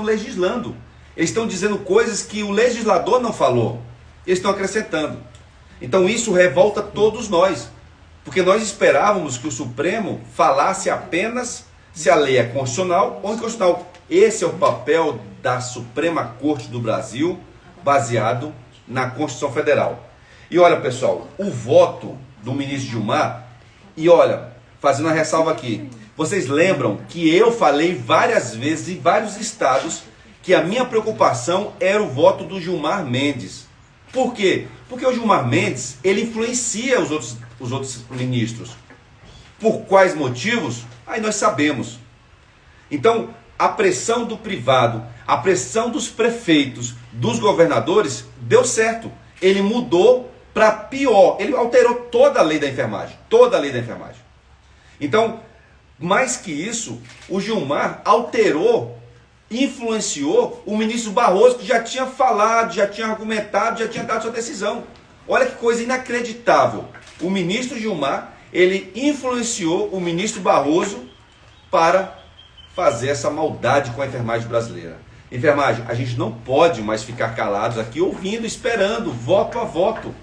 legislando. Eles estão dizendo coisas que o legislador não falou. Eles estão acrescentando. Então isso revolta todos nós. Porque nós esperávamos que o Supremo falasse apenas se a lei é constitucional ou inconstitucional. Esse é o papel da Suprema Corte do Brasil, baseado na Constituição Federal. E olha, pessoal, o voto do ministro Gilmar, e olha, fazendo uma ressalva aqui, vocês lembram que eu falei várias vezes em vários estados que a minha preocupação era o voto do Gilmar Mendes. Por quê? Porque o Gilmar Mendes, ele influencia os outros ministros. Por quais motivos? Aí nós sabemos. Então, a pressão do privado, a pressão dos prefeitos, dos governadores, deu certo. Ele mudou para pior. Ele alterou toda a lei da enfermagem. Toda a lei da enfermagem. Então, mais que isso, o Gilmar alterou, influenciou o ministro Barroso, que já tinha falado, já tinha argumentado, já tinha dado sua decisão. Olha que coisa inacreditável. O ministro Gilmar, ele influenciou o ministro Barroso para fazer essa maldade com a enfermagem brasileira. Enfermagem, a gente não pode mais ficar calados aqui, ouvindo, esperando, voto a voto.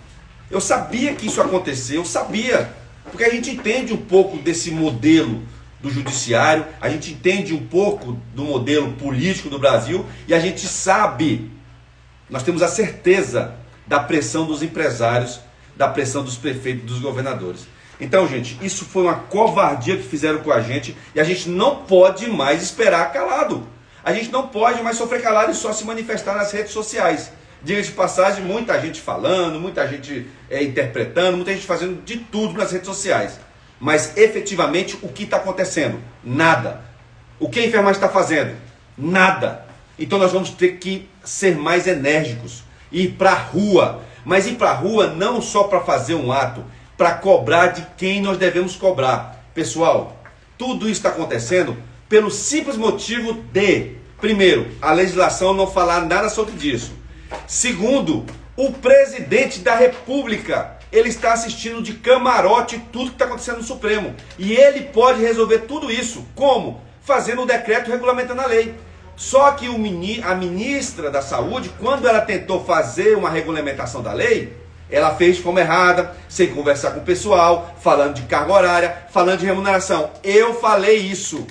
Eu sabia que isso ia acontecer, eu sabia. Porque a gente entende um pouco desse modelo do judiciário, a gente entende um pouco do modelo político do Brasil e a gente sabe, nós temos a certeza da pressão dos empresários, da pressão dos prefeitos, dos governadores. Então, gente, isso foi uma covardia que fizeram com a gente e a gente não pode mais esperar calado. A gente não pode mais sofrer calado e só se manifestar nas redes sociais. Diga de passagem, muita gente falando, muita gente interpretando, muita gente fazendo de tudo nas redes sociais. Mas efetivamente o que está acontecendo? Nada. O que a enfermagem está fazendo? Nada. Então nós vamos ter que ser mais enérgicos, ir para a rua. Mas ir para a rua não só para fazer um ato, para cobrar de quem nós devemos cobrar. Pessoal, tudo isso está acontecendo pelo simples motivo de, primeiro, a legislação não falar nada sobre isso. Segundo, o presidente da República, ele está assistindo de camarote tudo que está acontecendo no Supremo. E ele pode resolver tudo isso. Como? Fazendo um decreto regulamentando a lei. Só que a ministra da Saúde, quando ela tentou fazer uma regulamentação da lei, ela fez de forma errada, sem conversar com o pessoal, falando de carga horária, falando de remuneração. Eu falei isso.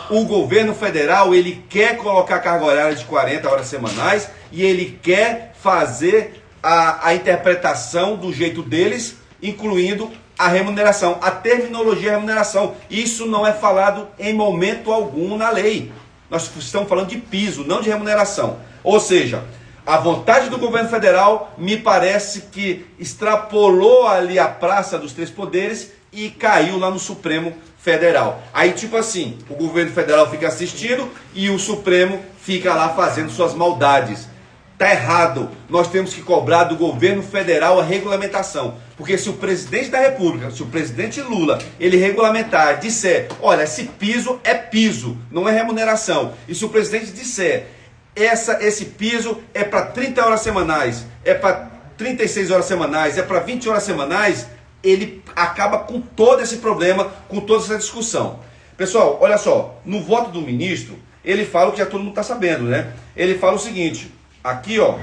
O governo federal, ele quer colocar carga horária de 40 horas semanais e ele quer fazer a interpretação do jeito deles, incluindo a remuneração, a terminologia remuneração. Isso não é falado em momento algum na lei. Nós estamos falando de piso, não de remuneração. Ou seja, a vontade do governo federal me parece que extrapolou ali a praça dos três poderes e caiu lá no Supremo Federal. Aí tipo assim, o governo federal fica assistindo e o Supremo fica lá fazendo suas maldades. Está errado. Nós temos que cobrar do governo federal a regulamentação. Porque se o presidente da República, se o presidente Lula, ele regulamentar, disser, olha, esse piso é piso, não é remuneração. E se o presidente disser, esse piso é para 30 horas semanais, é para 36 horas semanais, é para 20 horas semanais, ele acaba com todo esse problema, com toda essa discussão. Pessoal, olha só, no voto do ministro, ele fala o que já todo mundo está sabendo, né? Ele fala o seguinte, aqui ó,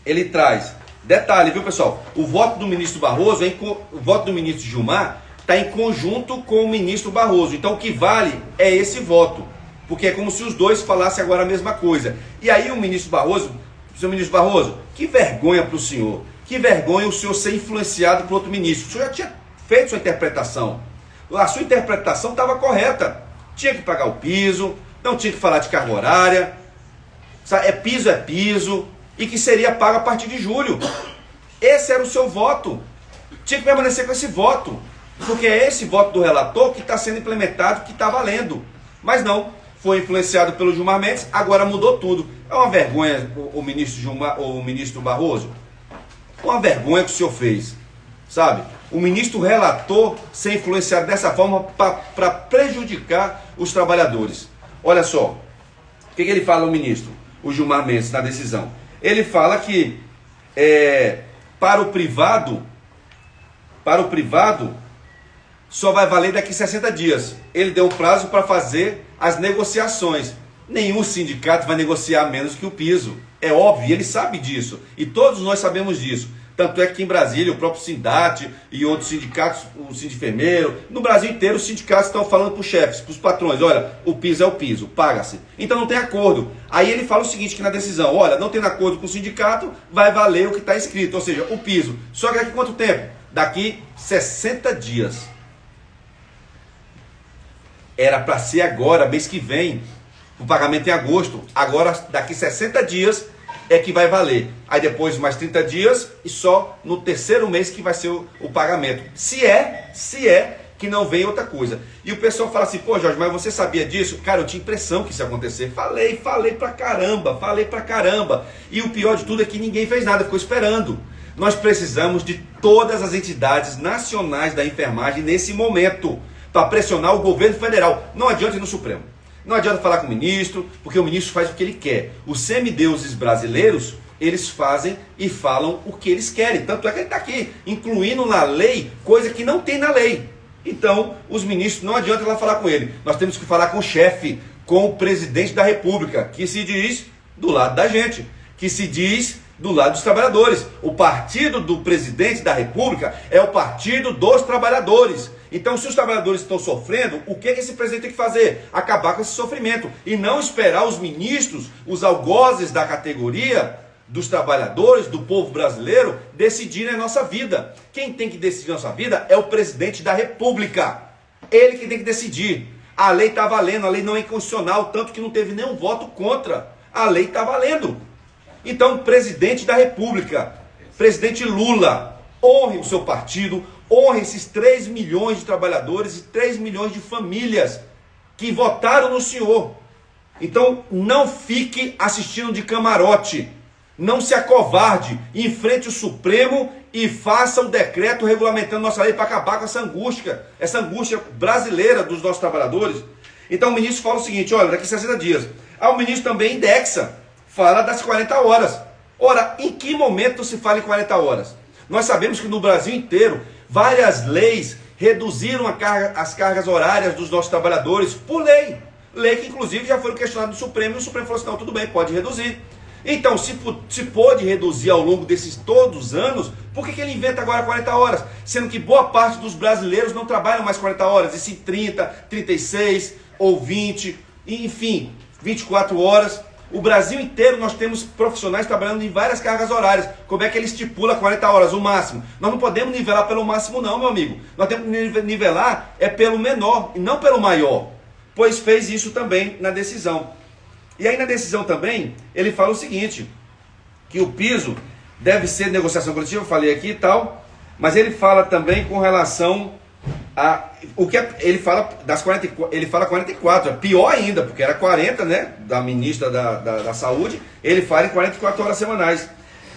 ele traz, detalhe, viu pessoal, o voto do ministro Barroso, o voto do ministro Gilmar está em conjunto com o ministro Barroso, então o que vale é esse voto, porque é como se os dois falassem agora a mesma coisa. E aí o ministro Barroso, seu ministro Barroso, que vergonha para o senhor, que vergonha o senhor ser influenciado por outro ministro, o senhor já tinha feito sua interpretação, a sua interpretação estava correta, tinha que pagar o piso, não tinha que falar de carga horária, é piso, e que seria pago a partir de julho. Esse era o seu voto. Tinha que permanecer com esse voto, porque é esse voto do relator que está sendo implementado, que está valendo. Mas não, foi influenciado pelo Gilmar Mendes, agora mudou tudo. É uma vergonha o ministro Barroso. Uma vergonha que o senhor fez, sabe? O ministro relator ser influenciado dessa forma para prejudicar os trabalhadores. Olha só, o que ele fala, o ministro? O Gilmar Mendes, na decisão. Ele fala que para o privado só vai valer daqui 60 dias. Ele deu um prazo para fazer as negociações. Nenhum sindicato vai negociar menos que o piso. É óbvio, ele sabe disso. E todos nós sabemos disso. Tanto é que em Brasília, o próprio Sindat e outros sindicatos, o Sindifermeiro, no Brasil inteiro, os sindicatos estão falando para os chefes, para os patrões, olha, o piso é o piso, paga-se. Então não tem acordo. Aí ele fala o seguinte, que na decisão, olha, não tendo acordo com o sindicato, vai valer o que está escrito, ou seja, o piso. Só que daqui quanto tempo? Daqui 60 dias. Era para ser agora, mês que vem, o pagamento em agosto. Agora, daqui 60 dias é que vai valer. Aí depois mais 30 dias e só no terceiro mês que vai ser o pagamento. Se é que não vem outra coisa. E o pessoal fala assim, pô Jorge, mas você sabia disso? Cara, eu tinha impressão que isso ia acontecer. Falei pra caramba. E o pior de tudo é que ninguém fez nada, ficou esperando. Nós precisamos de todas as entidades nacionais da enfermagem nesse momento, para pressionar o governo federal. Não adianta ir no Supremo. Não adianta falar com o ministro, porque o ministro faz o que ele quer. Os semideuses brasileiros, eles fazem e falam o que eles querem. Tanto é que ele está aqui, incluindo na lei, coisa que não tem na lei. Então, os ministros, não adianta ir lá falar com ele. Nós temos que falar com o chefe, com o presidente da República, que se diz do lado da gente, que se diz do lado dos trabalhadores. O partido do presidente da República é o partido dos trabalhadores. Então, se os trabalhadores estão sofrendo, o que esse presidente tem que fazer? Acabar com esse sofrimento. E não esperar os ministros, os algozes da categoria, dos trabalhadores, do povo brasileiro, decidirem a nossa vida. Quem tem que decidir a nossa vida é o presidente da República. Ele que tem que decidir. A lei está valendo, a lei não é inconstitucional, tanto que não teve nenhum voto contra. A lei está valendo. Então, presidente da República, presidente Lula, honre o seu partido, honre esses 3 milhões de trabalhadores e 3 milhões de famílias que votaram no senhor. Então, não fique assistindo de camarote, não se acovarde, enfrente o Supremo e faça o decreto regulamentando nossa lei para acabar com essa angústia brasileira dos nossos trabalhadores. Então, o ministro fala o seguinte, olha, daqui 60 dias. O ministro também indexa, fala das 40 horas. Ora, em que momento se fala em 40 horas? Nós sabemos que no Brasil inteiro, várias leis reduziram as cargas horárias dos nossos trabalhadores por lei. Lei que inclusive já foi questionada no Supremo e o Supremo falou assim, não, tudo bem, pode reduzir. Então, se pôde reduzir ao longo desses todos os anos, por que ele inventa agora 40 horas? Sendo que boa parte dos brasileiros não trabalham mais 40 horas, e sim 30, 36 ou 20, enfim, 24 horas. O Brasil inteiro nós temos profissionais trabalhando em várias cargas horárias. Como é que ele estipula 40 horas, o máximo? Nós não podemos nivelar pelo máximo não, meu amigo. Nós temos que nivelar pelo menor e não pelo maior. Pois fez isso também na decisão. E aí na decisão também, ele fala o seguinte, que o piso deve ser negociação coletiva, eu falei aqui e tal, mas ele fala também com relação ele fala das 44, ele fala 44, é pior ainda, porque era 40, né, da ministra da Saúde, ele fala em 44 horas semanais.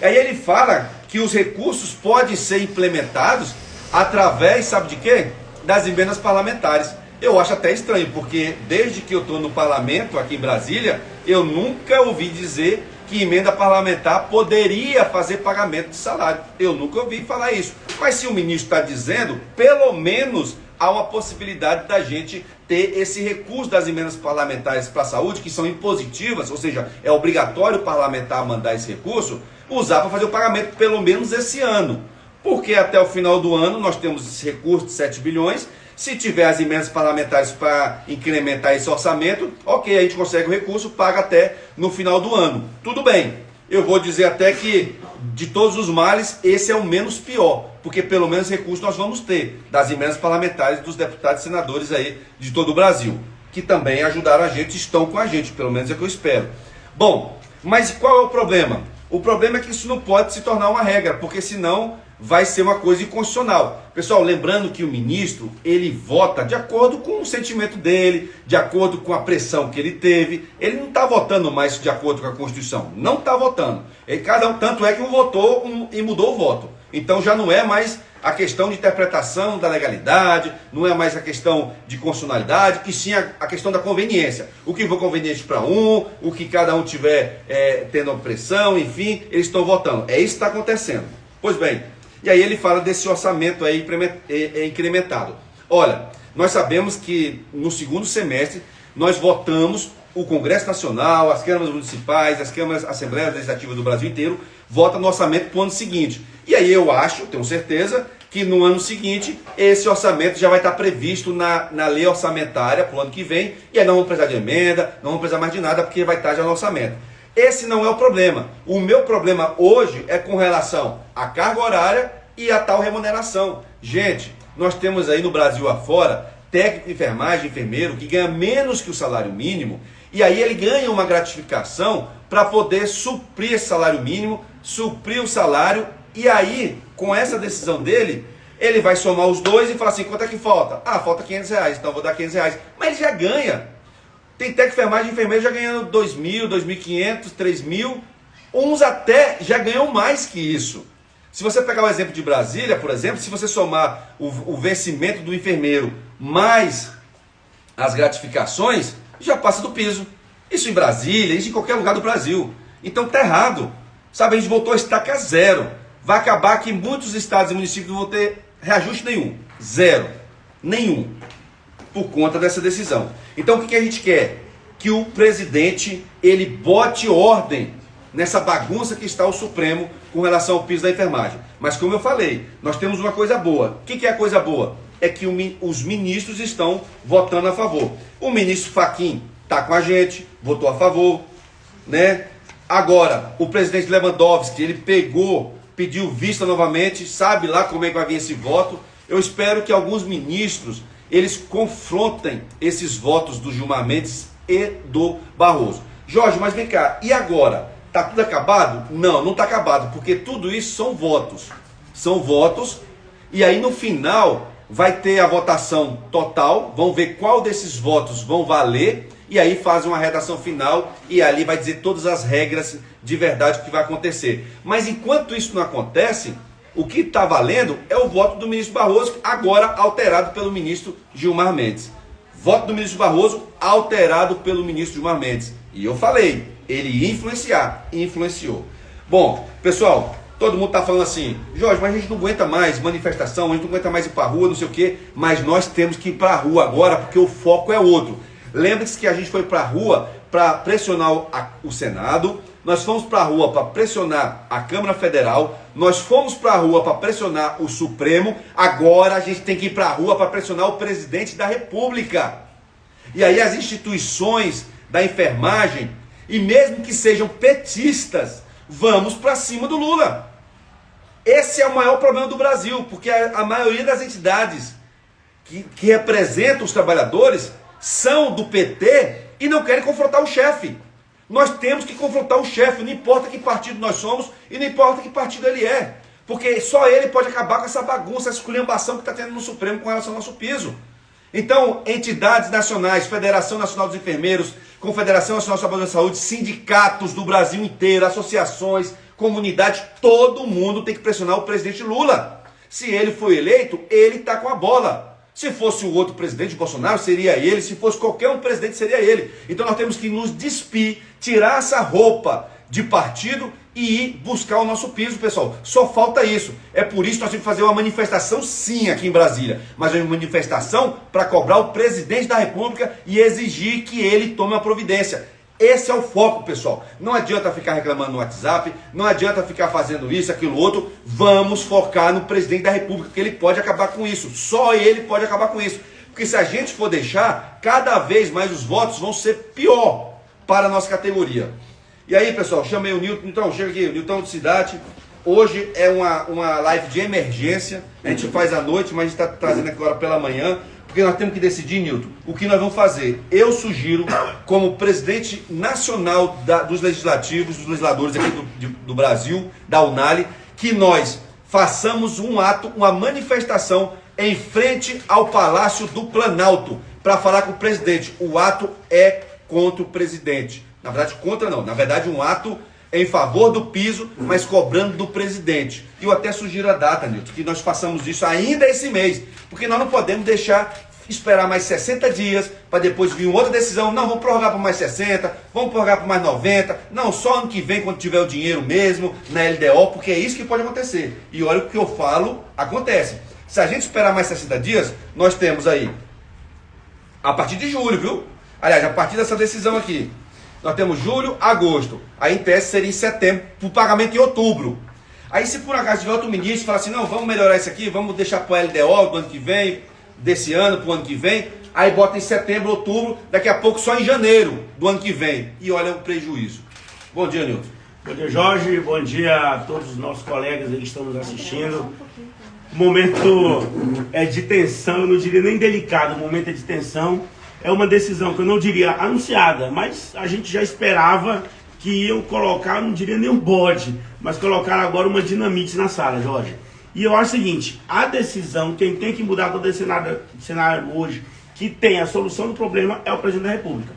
Aí ele fala que os recursos podem ser implementados através, sabe de quê? Das emendas parlamentares. Eu acho até estranho, porque desde que eu estou no parlamento, aqui em Brasília, eu nunca ouvi dizer que emenda parlamentar poderia fazer pagamento de salário. Eu nunca ouvi falar isso. Mas se o ministro está dizendo, pelo menos há uma possibilidade da gente ter esse recurso das emendas parlamentares para a saúde, que são impositivas, ou seja, é obrigatório o parlamentar mandar esse recurso, usar para fazer o pagamento pelo menos esse ano. Porque até o final do ano nós temos esse recurso de 7 bilhões, se tiver as emendas parlamentares para incrementar esse orçamento, ok, a gente consegue o recurso, paga até no final do ano. Tudo bem, eu vou dizer até que de todos os males, esse é o menos pior, porque pelo menos recurso nós vamos ter das emendas parlamentares dos deputados e senadores aí de todo o Brasil, que também ajudaram a gente, estão com a gente, pelo menos é o que eu espero. Bom, mas qual é o problema? O problema é que isso não pode se tornar uma regra, porque senão vai ser uma coisa inconstitucional. Pessoal, lembrando que o ministro, ele vota de acordo com o sentimento dele, de acordo com a pressão que ele teve. Ele não está votando mais de acordo com a Constituição. Não está votando. Tanto é que votou e mudou o voto. Então já não é mais a questão de interpretação da legalidade, não é mais a questão de constitucionalidade, e sim a questão da conveniência. O que for conveniente para o que cada um tiver tendo pressão, enfim, eles estão votando. É isso que está acontecendo. Pois bem, e aí ele fala desse orçamento aí incrementado. Olha, nós sabemos que no segundo semestre nós votamos o Congresso Nacional, as câmaras municipais, as câmaras, assembleias legislativas do Brasil inteiro votam no orçamento para o ano seguinte. E aí eu acho, tenho certeza, que no ano seguinte esse orçamento já vai estar previsto na lei orçamentária para o ano que vem, e aí não vamos precisar de emenda, não vamos precisar mais de nada, porque vai estar já no orçamento. Esse não é o problema. O meu problema hoje é com relação à carga horária e a tal remuneração. Gente, nós temos aí no Brasil afora técnico de enfermagem, enfermeiro, que ganha menos que o salário mínimo, e aí ele ganha uma gratificação para poder suprir esse salário mínimo, suprir o salário, e aí, com essa decisão dele, ele vai somar os dois e falar assim, quanto é que falta? Ah, falta R$500, então eu vou dar R$500. Mas ele já ganha. Tem técnico de enfermagem e enfermeiro já ganhando 2.000, 2.500, 3.000, uns até já ganham mais que isso. Se você pegar o exemplo de Brasília, por exemplo, se você somar o vencimento do enfermeiro mais as gratificações, já passa do piso. Isso em Brasília, isso em qualquer lugar do Brasil. Então tá errado. Sabe, a gente voltou a estaca zero. Vai acabar que muitos estados e municípios não vão ter reajuste nenhum. Zero. Nenhum. Por conta dessa decisão. Então o que a gente quer? Que o presidente, ele bote ordem nessa bagunça que está o Supremo com relação ao piso da enfermagem. Mas como eu falei, nós temos uma coisa boa. O que é a coisa boa? É que os ministros estão votando a favor. O ministro Fachin está com a gente, votou a favor, né? Agora, o presidente Lewandowski, ele pediu vista novamente, sabe lá como é que vai vir esse voto. Eu espero que alguns ministros, eles confrontem esses votos do Gilmar Mendes e do Barroso. Jorge, mas vem cá, e agora? Está tudo acabado? Não, não está acabado, porque tudo isso são votos. São votos, e aí no final vai ter a votação total, vão ver qual desses votos vão valer, e aí fazem uma redação final, e ali vai dizer todas as regras de verdade que vai acontecer. Mas enquanto isso não acontece, o que está valendo é o voto do ministro Barroso, agora alterado pelo ministro Gilmar Mendes. Voto do ministro Barroso alterado pelo ministro Gilmar Mendes. E eu falei, ele ia influenciar, e influenciou. Bom, pessoal, todo mundo está falando assim, Jorge, mas a gente não aguenta mais manifestação, a gente não aguenta mais ir para a rua, não sei o quê, mas nós temos que ir para a rua agora, porque o foco é outro. Lembre-se que a gente foi para a rua para pressionar o Senado, nós fomos para a rua para pressionar a Câmara Federal, nós fomos para a rua para pressionar o Supremo, agora a gente tem que ir para a rua para pressionar o presidente da República. E aí as instituições da enfermagem, e mesmo que sejam petistas, vamos para cima do Lula. Esse é o maior problema do Brasil, porque a maioria das entidades que representam os trabalhadores são do PT e não querem confrontar o chefe. Nós temos que confrontar o chefe, não importa que partido nós somos e não importa que partido ele é. Porque só ele pode acabar com essa bagunça, essa esculhambação que está tendo no Supremo com relação ao nosso piso. Então, entidades nacionais, Federação Nacional dos Enfermeiros, Confederação Nacional dos Trabalhadores da Saúde, sindicatos do Brasil inteiro, associações, comunidades, todo mundo tem que pressionar o presidente Lula. Se ele foi eleito, ele está com a bola. Se fosse o outro presidente, Bolsonaro, seria ele. Se fosse qualquer um presidente, seria ele. Então nós temos que nos despir, tirar essa roupa de partido e ir buscar o nosso piso, pessoal. Só falta isso. É por isso que nós temos que fazer uma manifestação, sim, aqui em Brasília. Mas uma manifestação para cobrar o presidente da República e exigir que ele tome a providência. Esse é o foco, pessoal. Não adianta ficar reclamando no WhatsApp, não adianta ficar fazendo isso, aquilo, outro. Vamos focar no presidente da República, que ele pode acabar com isso. Só ele pode acabar com isso. Porque se a gente for deixar, cada vez mais os votos vão ser pior para a nossa categoria. E aí, pessoal, chamei o Newton. Então, chega aqui, Newton de Cidade. Hoje é uma live de emergência. A gente faz à noite, mas a gente está trazendo agora pela manhã. Porque nós temos que decidir, Newton, o que nós vamos fazer. Eu sugiro, como presidente nacional dos legislativos, dos legisladores aqui do Brasil, da UNALI, que nós façamos um ato, uma manifestação em frente ao Palácio do Planalto, para falar com o presidente. O ato é contra o presidente. Na verdade, contra não. Na verdade, um ato em favor do piso, mas cobrando do presidente. E eu até sugiro a data, Nilton, que nós façamos isso ainda esse mês, porque nós não podemos esperar mais 60 dias, para depois vir uma outra decisão. Não, vamos prorrogar por mais 60, vamos prorrogar por mais 90, não, só ano que vem, quando tiver o dinheiro mesmo, na LDO, porque é isso que pode acontecer. E olha o que eu falo, acontece. Se a gente esperar mais 60 dias, nós temos aí, a partir de julho, viu? Aliás, a partir dessa decisão aqui, nós temos julho, agosto. Aí em tese seria em setembro, para o pagamento em outubro. Aí se por acaso tiver outro ministro e falar assim, não, vamos melhorar isso aqui, vamos deixar para o LDO do ano que vem, desse ano para o ano que vem, aí bota em setembro, outubro, daqui a pouco só em janeiro do ano que vem. E olha o prejuízo. Bom dia, Nilton. Bom dia, Jorge. Bom dia a todos os nossos colegas que estão nos assistindo. O momento é de tensão, eu não diria nem delicado, o momento é de tensão. É uma decisão que eu não diria anunciada, mas a gente já esperava que iam colocar, não diria nem um bode, mas colocar agora uma dinamite na sala, Jorge. E eu acho o seguinte, a decisão, quem tem que mudar todo esse cenário hoje, que tem a solução do problema, é o presidente da República.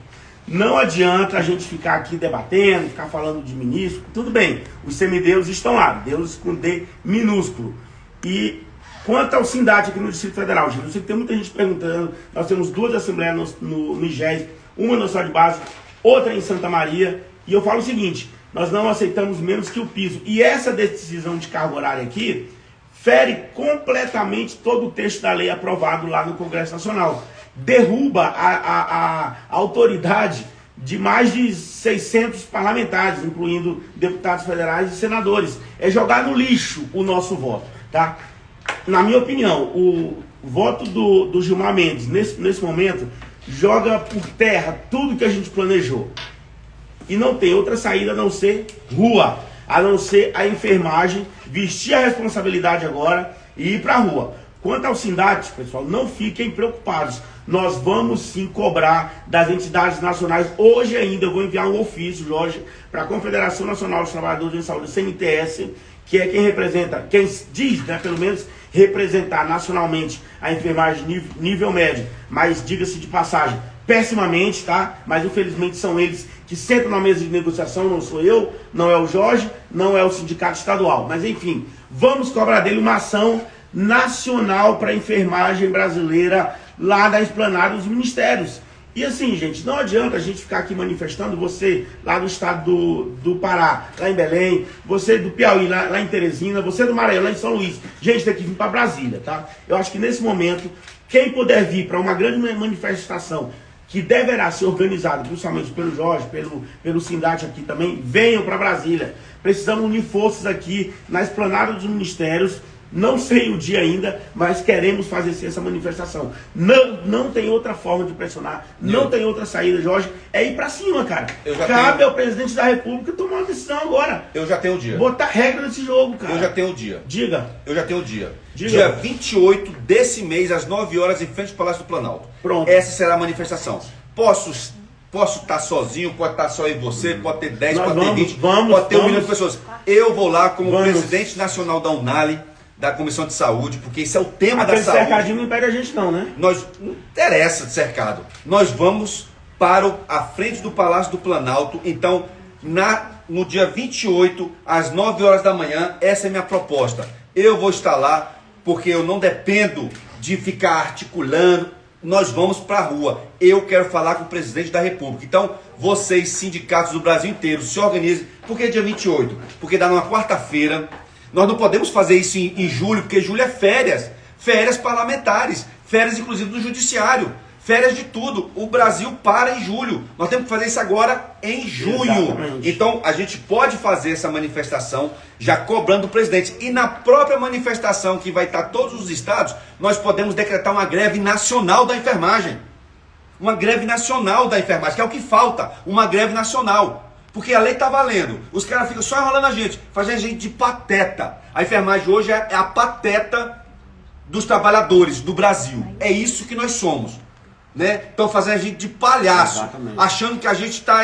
Não adianta a gente ficar aqui debatendo, ficar falando de ministro, tudo bem, os semideuses estão lá, Deus com D minúsculo. E quanto ao SINDAT aqui no Distrito Federal, gente, eu sei que tem muita gente perguntando, nós temos 2 assembleias no IGES, uma no Estado de Base, outra em Santa Maria, e eu falo o seguinte, nós não aceitamos menos que o piso. E essa decisão de carga horária aqui fere completamente todo o texto da lei aprovado lá no Congresso Nacional. Derruba a autoridade de mais de 600 parlamentares, incluindo deputados federais e senadores. É jogar no lixo o nosso voto, tá? Na minha opinião, o voto do Gilmar Mendes, nesse momento, joga por terra tudo que a gente planejou. E não tem outra saída a não ser rua, a não ser a enfermagem, vestir a responsabilidade agora e ir para a rua. Quanto ao SINDAT, pessoal, não fiquem preocupados. Nós vamos sim cobrar das entidades nacionais. Hoje ainda eu vou enviar um ofício, Jorge, para a Confederação Nacional dos Trabalhadores em Saúde, CNTS, que é quem representa, quem diz, né, pelo menos, representar nacionalmente a enfermagem nível médio, mas diga-se de passagem, pessimamente, tá? Mas infelizmente são eles que sentam na mesa de negociação, não sou eu, não é o Jorge, não é o sindicato estadual. Mas enfim, vamos cobrar dele uma ação nacional para a enfermagem brasileira lá da esplanada dos ministérios. E assim, gente, não adianta a gente ficar aqui manifestando, você lá do estado do Pará, lá em Belém, você do Piauí, lá em Teresina, você do Maranhão, lá em São Luís. Gente, tem que vir para Brasília, tá? Eu acho que nesse momento, quem puder vir para uma grande manifestação que deverá ser organizada, principalmente pelo Jorge, pelo SINDAT aqui também, venham para Brasília. Precisamos unir forças aqui na esplanada dos ministérios. Não sei o dia ainda, mas queremos fazer sim essa manifestação. Não tem outra forma de pressionar, não tem outra saída, Jorge. É ir pra cima, cara. Cabe ao presidente da República tomar uma decisão agora. Eu já tenho o dia. Botar regra nesse jogo, cara. Eu já tenho o dia. Diga. Eu já tenho o dia. Diga. Dia 28 desse mês, às 9 horas, em frente ao Palácio do Planalto. Pronto. Essa será a manifestação. Posso estar sozinho, pode estar só eu e você, pode ter 10, pode ter 20, pode ter 1 milhão de pessoas. Eu vou lá como presidente nacional da UNALI, da Comissão de Saúde, porque isso é o tema da saúde. Cercadinho não impede a gente não, né? Não interessa de cercado. Nós vamos para a frente do Palácio do Planalto. Então, no dia 28, às 9 horas da manhã, essa é a minha proposta. Eu vou estar lá, porque eu não dependo de ficar articulando. Nós vamos para a rua. Eu quero falar com o presidente da República. Então, vocês, sindicatos do Brasil inteiro, se organizem. Por que dia 28? Porque dá numa quarta-feira. Nós não podemos fazer isso em julho, porque julho é férias. Férias parlamentares. Férias, inclusive, do judiciário. Férias de tudo. O Brasil para em julho. Nós temos que fazer isso agora em junho. Exatamente. Então, a gente pode fazer essa manifestação já cobrando o presidente. E na própria manifestação, que vai estar todos os estados, nós podemos decretar uma greve nacional da enfermagem. Uma greve nacional da enfermagem, que é o que falta. Uma greve nacional. Porque a lei está valendo. Os caras ficam só enrolando a gente, fazendo a gente de pateta. A enfermagem hoje é a pateta dos trabalhadores do Brasil. É isso que nós somos. Né? Estão fazendo a gente de palhaço. Exatamente. Achando que a gente está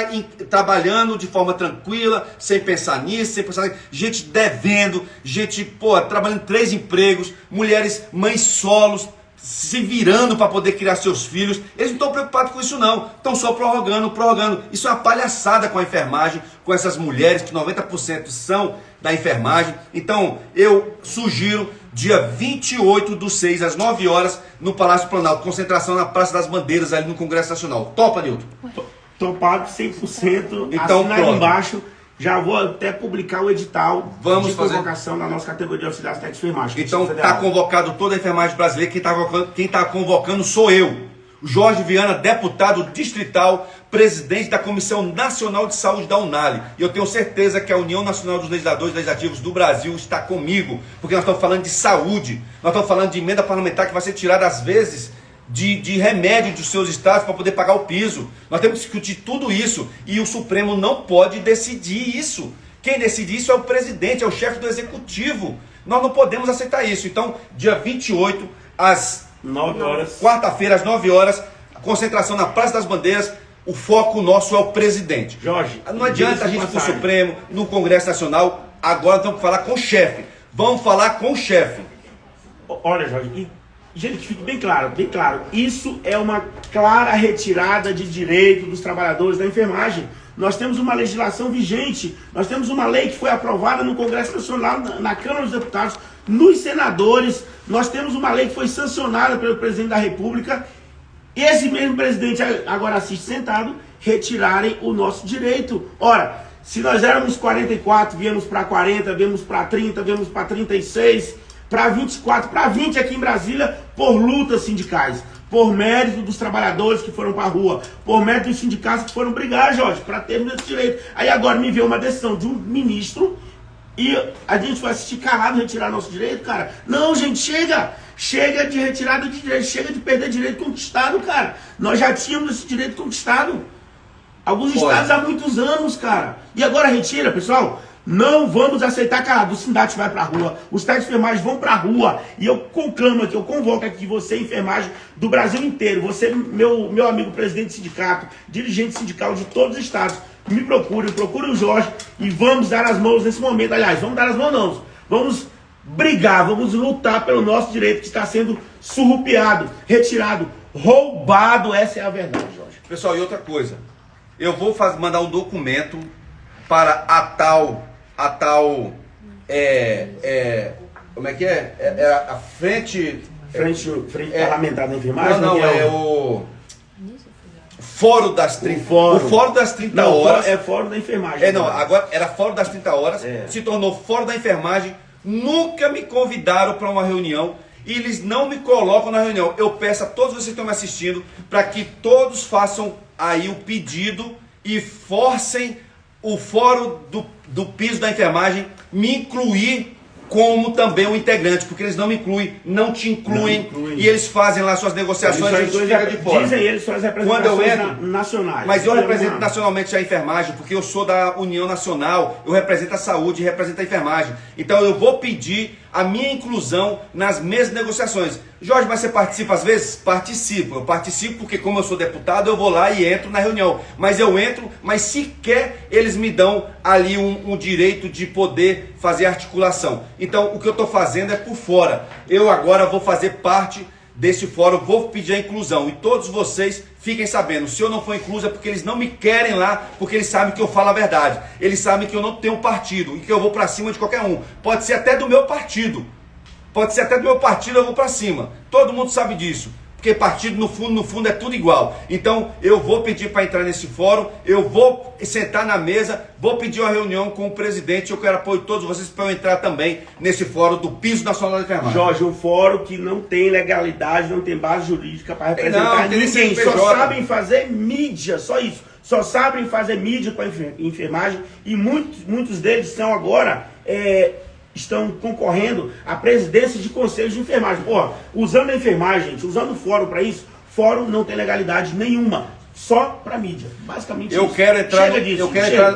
trabalhando de forma tranquila, sem pensar nisso, sem pensar nisso. Gente devendo, gente trabalhando 3 empregos, mulheres mães solos, se virando para poder criar seus filhos. Eles não estão preocupados com isso não, estão só prorrogando. Isso é uma palhaçada com a enfermagem, com essas mulheres que 90% são da enfermagem. Então eu sugiro dia 28/6 às 9 horas no Palácio Planalto, concentração na Praça das Bandeiras ali no Congresso Nacional. Topa, Nilton? Topado 100%, então assinado embaixo. Já vou até publicar o edital de convocação na nossa categoria de auxiliar técnico de enfermagem. Então está convocado toda a enfermagem brasileira. Quem está convocando sou eu. Jorge Viana, deputado distrital, presidente da Comissão Nacional de Saúde da UNALI. E eu tenho certeza que a União Nacional dos Legisladores Legislativos do Brasil está comigo, porque nós estamos falando de saúde, nós estamos falando de emenda parlamentar que vai ser tirada às vezes de remédio dos seus estados para poder pagar o piso. Nós temos que discutir tudo isso e o Supremo não pode decidir isso. Quem decide isso é o presidente, é o chefe do executivo. Nós não podemos aceitar isso. Então, dia 28, às 9 horas. Quarta-feira, às 9 horas, a concentração na Praça das Bandeiras. O foco nosso é o presidente. Jorge, não adianta a gente ir para o Supremo, no Congresso Nacional. Agora temos que falar com o chefe. Vamos falar com o chefe. Olha, Jorge, e, gente, que fique bem claro, bem claro. Isso é uma clara retirada de direito dos trabalhadores da enfermagem. Nós temos uma legislação vigente, nós temos uma lei que foi aprovada no Congresso Nacional, na Câmara dos Deputados, nos senadores. Nós temos uma lei que foi sancionada pelo presidente da República. Esse mesmo presidente agora assiste sentado, retirarem o nosso direito. Ora, se nós éramos 44, viemos para 40, viemos para 30, viemos para 36, para 24, para 20 aqui em Brasília, por lutas sindicais, por mérito dos trabalhadores que foram para a rua, por mérito dos sindicatos que foram brigar, Jorge, para termos esse direito. Aí agora me vê uma decisão de um ministro e a gente vai assistir calado retirar nosso direito, cara. Não, gente, chega! Chega de retirada de direito, chega de perder direito conquistado, cara. Nós já tínhamos esse direito conquistado. Alguns estados há muitos anos, cara. E agora retira, pessoal. Não vamos aceitar calado. O sindicato vai pra rua, os técnicos de enfermagem vão pra rua. E eu conclamo aqui, eu convoco aqui você, enfermagem do Brasil inteiro. Você, meu amigo presidente de sindicato, dirigente sindical de todos os estados, me procure o Jorge e vamos dar as mãos nesse momento. Aliás, vamos dar as mãos não. Vamos brigar, vamos lutar pelo nosso direito que está sendo surrupiado, retirado, roubado. Essa é a verdade, Jorge. Pessoal, e outra coisa, eu vou mandar um documento para a tal, como é que é? É a frente parlamentar da enfermagem? Não, é o Fórum das 30 horas. O Fórum das 30 horas. É Fórum da Enfermagem. Agora era Fórum das 30 horas, se tornou Fórum da Enfermagem. Nunca me convidaram para uma reunião e eles não me colocam na reunião. Eu peço a todos vocês que estão me assistindo para que todos façam aí o pedido e forcem o Fórum do Piso da Enfermagem me incluir como também um integrante, porque eles não me incluem, não te incluem, e eles fazem lá suas negociações e a gente fica de fora. Dizem eles suas representações nacionais. Mas eu represento nacionalmente a enfermagem, porque eu sou da União Nacional, eu represento a saúde e represento a enfermagem. Então eu vou pedir a minha inclusão nas mesmas negociações. Jorge, mas você participa às vezes? Participo. Eu participo porque como eu sou deputado, eu vou lá e entro na reunião. Mas eu entro, mas sequer eles me dão ali um direito de poder fazer articulação. Então o que eu estou fazendo é por fora. Eu agora vou fazer parte desse fórum, vou pedir a inclusão. E todos vocês fiquem sabendo, se eu não for incluso é porque eles não me querem lá, porque eles sabem que eu falo a verdade. Eles sabem que eu não tenho partido e que eu vou para cima de qualquer um. Pode ser até do meu partido. Pode ser até do meu partido, eu vou para cima. Todo mundo sabe disso. Porque partido, no fundo, é tudo igual. Então, eu vou pedir para entrar nesse fórum, eu vou sentar na mesa, vou pedir uma reunião com o presidente, eu quero apoio de todos vocês para eu entrar também nesse fórum do Piso Nacional da Enfermagem. Jorge, um fórum que não tem legalidade, não tem base jurídica para representar ninguém. Só sabem fazer mídia, só isso. Só sabem fazer mídia para enfermagem e muitos deles são agora... estão concorrendo à presidência de conselhos de enfermagem. Porra, usando a enfermagem, gente, usando o fórum para isso, fórum não tem legalidade nenhuma, só para mídia. Basicamente eu isso. Quero entrar Chega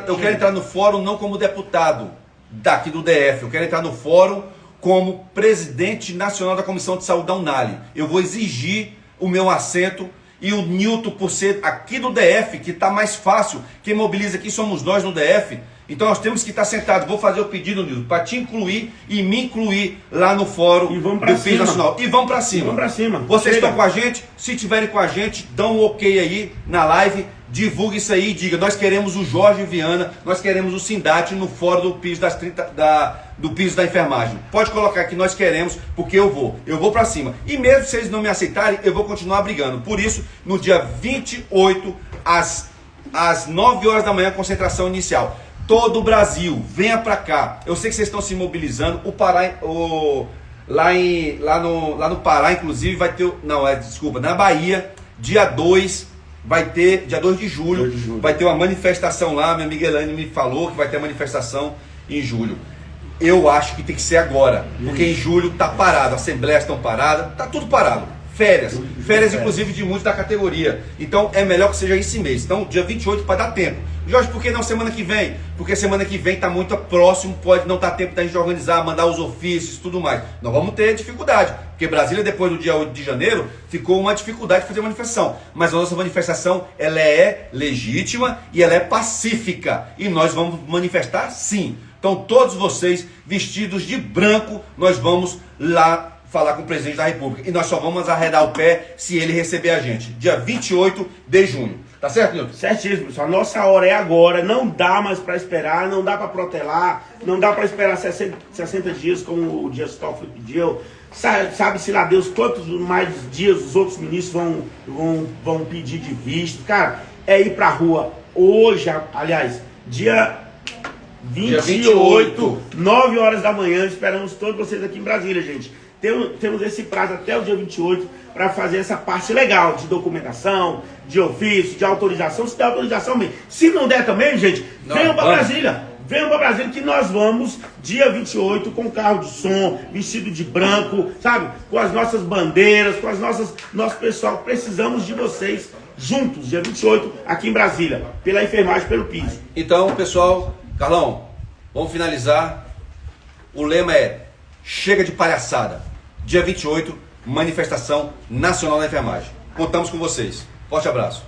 eu quero entrar no fórum não como deputado daqui do DF, eu quero entrar no fórum como presidente nacional da Comissão de Saúde da UNALI. Eu vou exigir o meu assento. E o Nilton, por ser aqui do DF, que está mais fácil, quem mobiliza aqui somos nós no DF, então nós temos que estar sentados. Vou fazer o pedido, Nilton, para te incluir e me incluir lá no fórum do Piso Nacional. E vamos para cima. Vamos para cima. Vocês estão com a gente? Se estiverem com a gente, dão um ok aí na live, divulgue isso aí e diga, nós queremos o Jorge Viana, nós queremos o Sindate no fórum do Piso do Piso da Enfermagem. Pode colocar que nós queremos, porque eu vou para cima. E mesmo se eles não me aceitarem, eu vou continuar brigando. Por isso, no dia 28, às 9 horas da manhã, concentração inicial. Todo o Brasil, venha para cá. Eu sei que vocês estão se mobilizando. O Pará, lá no Pará, inclusive, vai ter... Não, desculpa, na Bahia, Dia 2 vai ter, dia 2 de julho, 2 de julho. vai ter uma manifestação lá. Minha amiga Elaine me falou que vai ter manifestação em julho. Eu acho que tem que ser agora, porque em julho tá parado, assembleias estão paradas, tá tudo parado. Férias inclusive de muitos da categoria. Então é melhor que seja esse mês. Então dia 28 para dar tempo. Jorge, por que não semana que vem? Porque semana que vem tá muito próximo, pode não dar tempo da gente organizar, mandar os ofícios e tudo mais. Nós vamos ter dificuldade, porque Brasília depois do dia 8 de janeiro ficou uma dificuldade de fazer manifestação. Mas a nossa manifestação, ela é legítima e ela é pacífica. E nós vamos manifestar sim. Então todos vocês vestidos de branco, nós vamos lá falar com o presidente da República. E nós só vamos arredar o pé se ele receber a gente. Dia 28 de junho. Tá certo, Nilton? Certíssimo, pessoal. Nossa hora é agora. Não dá mais para esperar, não dá para protelar, não dá para esperar 60 dias, como o Dias Toffoli pediu. Sabe-se lá Deus quantos mais dias os outros ministros vão pedir de visto. Cara, é ir pra rua hoje, aliás, dia 28, 9 horas da manhã. Esperamos todos vocês aqui em Brasília, gente. Temos esse prazo até o dia 28 para fazer essa parte legal de documentação, de ofício, de autorização. Se der autorização, bem. Se não der também, gente, venham para Brasília. Venham para Brasília que nós vamos dia 28 com carro de som, vestido de branco, sabe? Com as nossas bandeiras, com as nosso pessoal. Precisamos de vocês juntos, dia 28 aqui em Brasília, pela enfermagem, pelo piso. Então, pessoal, Carlão, vamos finalizar. O lema é: chega de palhaçada. Dia 28, manifestação nacional da enfermagem. Contamos com vocês. Forte abraço.